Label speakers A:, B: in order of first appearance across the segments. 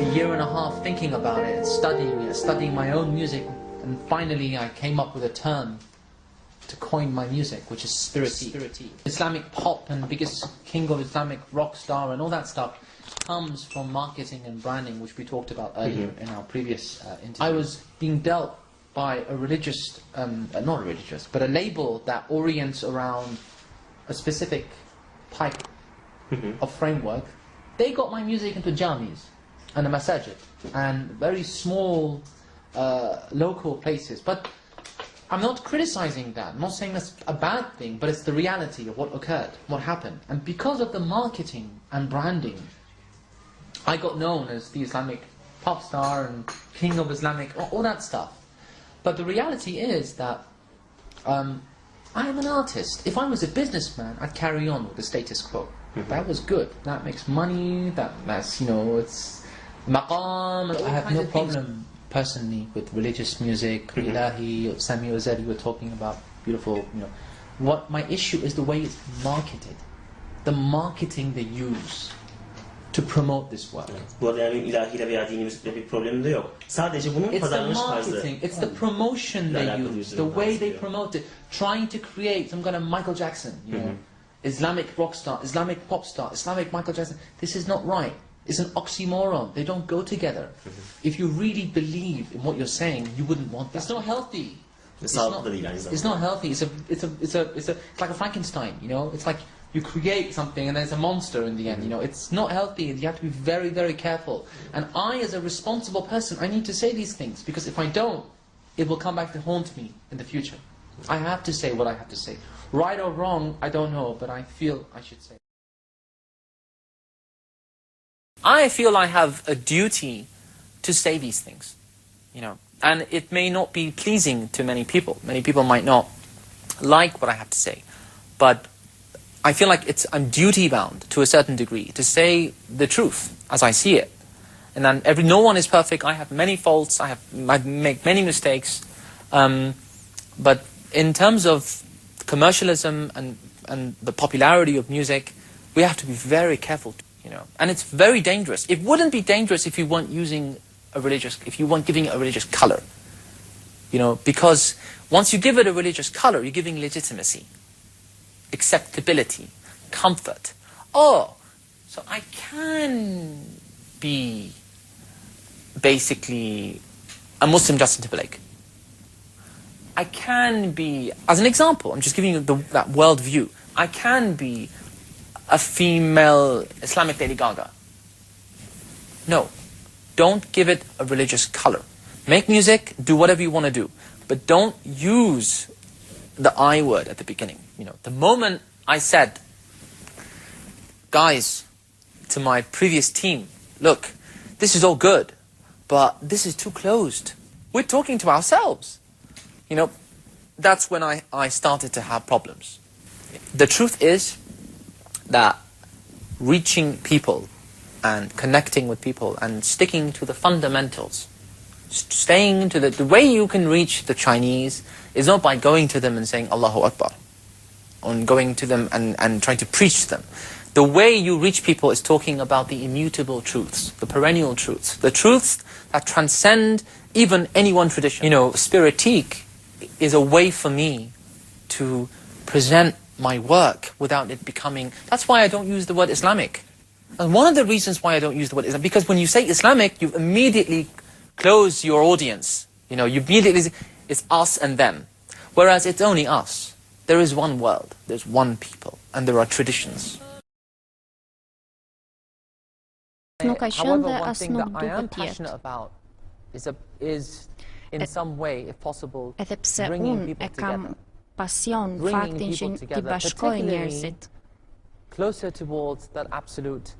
A: a year and a half thinking about it, studying my own music, and finally I came up with a term to coin my music, which is Spiritique. Islamic pop and biggest king of Islamic rock star and all that stuff comes from marketing and branding, which we talked about earlier in our previous interview. I was being dealt by a religious, not religious, but a label that orients around a specific type of framework. They got my music into jamis and a masajid and very small local places. But I'm not criticizing that. I'm not saying that's a bad thing, but it's the reality of what occurred, what happened. And because of the marketing and branding, I got known as the Islamic pop star and king of Islamic, all that stuff. But the reality is that I am an artist. If I was a businessman, I'd carry on with the status quo. That was good. That makes money. That's you know, it's maqam. I have no problem personally with religious music, ilahi, Sami Yusuf, you were talking about, beautiful, you know. What my issue is the way it's marketed. The marketing they use to promote this work.
B: Bu arada yani ilahiyle veya dini müzikle bir problemim de yok. Sadece bunun pazarlanış tarzı.
A: It's the promotion they use, the way they promote it, trying to create some kind of Michael Jackson, you know, Islamic rock star, Islamic pop star, Islamic Michael Jackson. This is not right. It's an oxymoron. They don't go together. If you really believe in what you're saying, you wouldn't want that. It's not healthy. It's not healthy. It's like a Frankenstein, you know. It's like you create something and there's a monster in the end, you know. It's not healthy. You have to be very, very careful. And I, as a responsible person, I need to say these things, because if I don't, it will come back to haunt me in the future. I have to say what I have to say. Right or wrong, I don't know, but I feel I should say. I feel I have a duty to say these things, you know, and it may not be pleasing to many people. Many people might not like what I have to say, but I feel like I'm duty bound to a certain degree to say the truth as I see it. And then no one is perfect. I have many faults. I make many mistakes. But in terms of commercialism and the popularity of music, we have to be very careful. You know, and it's very dangerous. It wouldn't be dangerous if you weren't giving it a religious color. You know, because once you give it a religious color, you're giving legitimacy, acceptability, comfort. Oh, so I can be basically a Muslim Justin Timberlake. I can be, as an example, I'm just giving you that world view. I can be a female Islamic Lady Gaga. No, don't give it a religious color. Make music, do whatever you want to do, but don't use the I word at the beginning. You know, the moment I said, guys, to my previous team, look, this is all good, but this is too closed. We're talking to ourselves. You know, that's when I started to have problems. The truth is that reaching people and connecting with people and sticking to the fundamentals, staying to the way you can reach the Chinese is not by going to them and saying Allahu Akbar, or going to them and trying to preach to them. The way you reach people is talking about the immutable truths, the perennial truths, the truths that transcend even any one tradition. You know, Spiritique is a way for me to present my work without it becoming... That's why I don't use the word Islamic. And one of the reasons why I don't use the word Islam, because when you say Islamic, you immediately close your audience. You know, you immediately... It's us and them. Whereas it's only us. There is one world, there's one people, and there are traditions.
C: However, one thing that I am passionate about is in some way, if possible, bringing people together.
D: Pasion, faktin që t'i bashkoj njerëzit.
C: Closer towards that absolute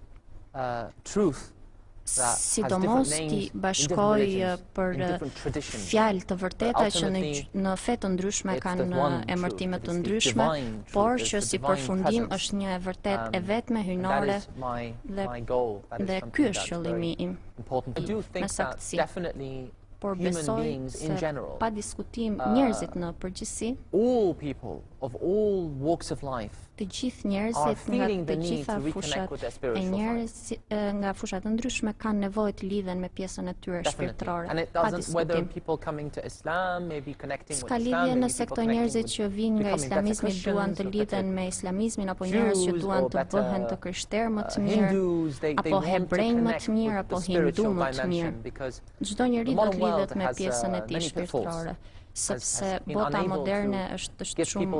C: truth.
D: Sidomos t'i bashkoj për fjalë të vërteta që në fe të ndryshme kanë emërtime të ndryshme, por që si përfundim është një e vërtet e vetme hyjnore dhe ky është qëllimi im me saktësi. por besoj se pa diskutim njerëzit në përgjithësi, të gjithë njerëzit nga të gjitha fushat e njerëzit nga fushat të ndryshme kanë nevojë të lidhen me pjesën e tyre shpirtërore, pa diskutim. S'ka lidhje nëse këto njerëzit që vinë nga islamizmi duan të lidhen me islamizmin, apo njerëz që duan të bëhen të krishterë më të mirë, apo hebrej më të mirë, apo hindu më të mirë. Çdo njeri do të lidhet me pjesën e tij shpirtërore, sepse bota moderne është shumë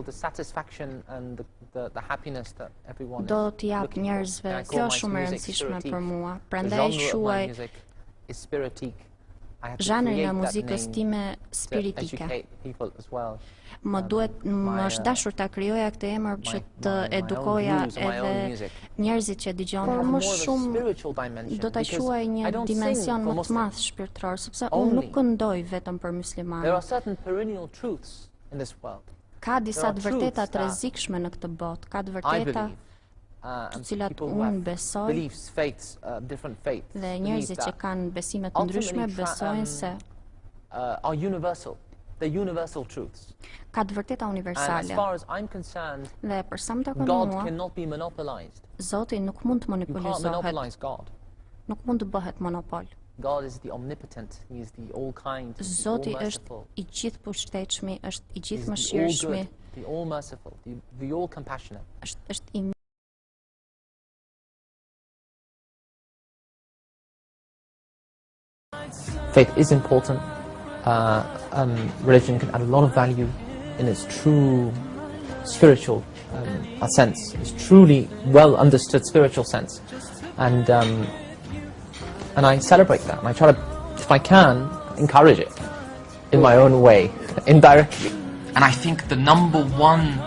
D: do t'i jap njerëzve, kjo është shumë e rëndësishme për mua. Prandaj quaj zhanrin e muzikës time spiritike. Më është dashur ta krijoja këtë emër që të edukoja edhe njerëzit që dëgjojnë, por më shumë do ta quaj një dimension më të madh shpirtëror, sepse unë nuk këndoj vetëm për muslimanë. Ka disa të vërteta të rrezikshme në këtë botë, ka të vërteta të cilat unë besoj, dhe njerëzit që kanë besime të ndryshme besojnë se ka të vërteta universale. Dhe për sa më takon mua, Zoti nuk mund të manipulizohet, nuk mund të bëhet monopol. Zoti është i gjithë pushtetshmi, është i gjithë mëshirshmi, është i
A: Faith is important. Religion can add a lot of value in its true spiritual sense, its truly well understood spiritual sense, and I celebrate that. And I try to, if I can, encourage it in my own way, indirectly. And I think the number one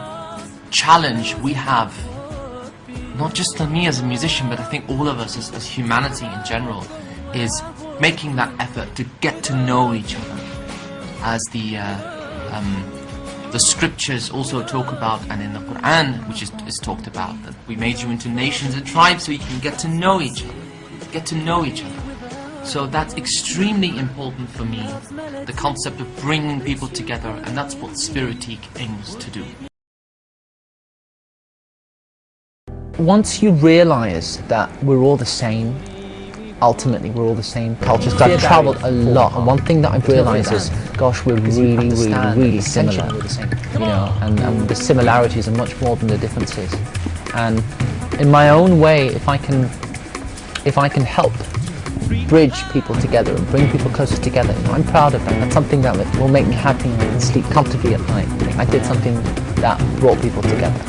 A: challenge we have, not just for me as a musician, but I think all of us as humanity in general, is making that effort to get to know each other, as the scriptures also talk about, and in the Quran, which is talked about, that we made you into nations and tribes so you can get to know each other, So that's extremely important for me, the concept of bringing people together, and that's what Spiritique aims to do. Once you realize that we're all the same, ultimately we're all the same cultures. I've travelled a lot, and one thing that I've realised is, gosh, we're really similar, you know, and the similarities are much more than the differences. And in my own way, if I can help bridge people together and bring people closer together, you know, I'm proud of that. That's something that will make me happy and sleep comfortably at night. I did something that brought people together.